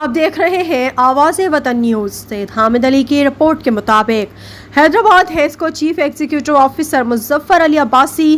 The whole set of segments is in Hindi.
आप देख रहे हैं आवाज़ वतन न्यूज़। सैयद हामिद अली की रिपोर्ट के मुताबिक Hyderabad Hesco chief executive officer Muzaffar Ali Abbasi,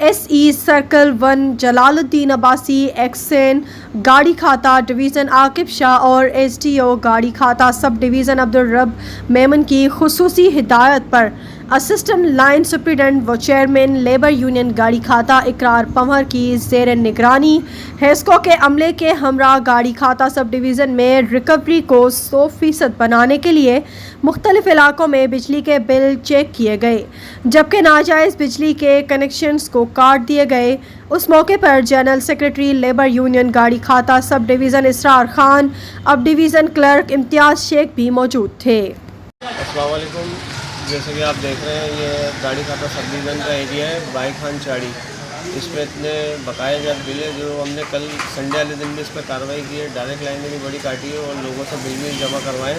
SE circle 1 Jalaluddin Abbasi, hexane गाड़ी खाता डिवीज़न आकिब शाह और SDO गाड़ी खाता सब डिवीज़न अब्दुल रब मेमन की खुसूसी हिदायत पर असिस्टेंट लाइन सुप्रिटेंडेंट व चेयरमैन लेबर यूनियन गाड़ी खाता इकरार पंवर की ज़ेर निगरानी हेस्को के अमले के हमरा गाड़ी खाता सब डिवीज़न में रिकवरी को 100% बनाने के लिए मुख्तलिफ इलाकों में बिजली के बिल चेक किए गए, जबकि नाजायज़ बिजली के कनेक्शंस को काट दिए गए। उस मौके पर जनरल सेक्रेटरी लेबर यूनियन गाड़ी खाता सब डिवीज़न इसरार खान, अब डिवीज़न क्लर्क इम्तियाज़ शेख भी मौजूद थे। अस्सलाम वालेकुम। जैसे कि आप देख रहे हैं, ये गाड़ी खाता सब डिवीज़न का एरिया है, बाई खान चाड़ी। इस पर इतने बकाया जात बिल है जो हमने कल संडे वाले दिन भी इस पर कार्रवाई की है। डायरेक्ट लाइनें भी बड़ी काटी है और लोगों से बिल भी जमा करवाएं।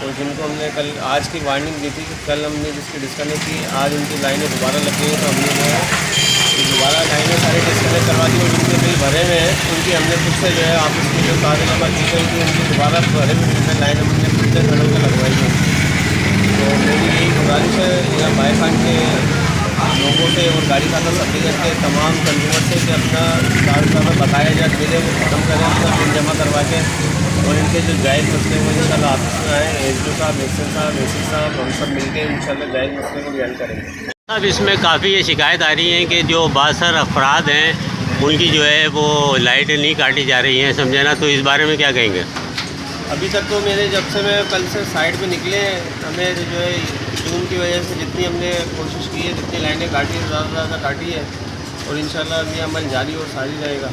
तो जिनको हमने कल आज की वार्निंग दी थी कि कल हमने जिसकी डिस्कनेक्ट की, आज उनकी लाइनें दोबारा लगी हैं, तो हमने जो है दोबारा लाइनें सारी डिस्कनेक्ट करवा दी और जिनके बिल भरे हुए हैं उनकी हमने खुद से जो है ऑफिस की जो कार्यनामा की गई थी उनकी दोबारा भरे हुए लाइन हमने खुद से खड़े होकर लगवाई है। तो मेरी यही गुजारिश है यहाँ बाई खान के लोगों से और गाड़ी खाता सब डिवीज़न के तमाम कंज्यूमर से कि अपना कागजात बकाया जात बिल है वो ख़त्म करें, अपना बिल जमा करवा के और इनके जो जायज़ मसले वो इंशाल्लाह ऑफिस में आए। SDO साहब, एक्सेन साहब, AC साहब, हम सब मिलकर इंशाल्लाह जायज़ मसले को बयान करेंगे। अब इसमें काफ़ी ये शिकायत आ रही है कि जो बासर अफराद हैं उनकी जो है वो लाइटें नहीं काटी जा रही हैं, समझे ना, तो इस बारे में क्या कहेंगे? अभी तक तो मेरे जब से मैं कल से साइड पे निकले, हमें जो है जून की वजह से जितनी हमने कोशिश की है, जितनी लाइनें काटी है, ज़्यादा से ज़्यादा काटी है और इंशाल्लाह ये अमल जारी और सारी रहेगा।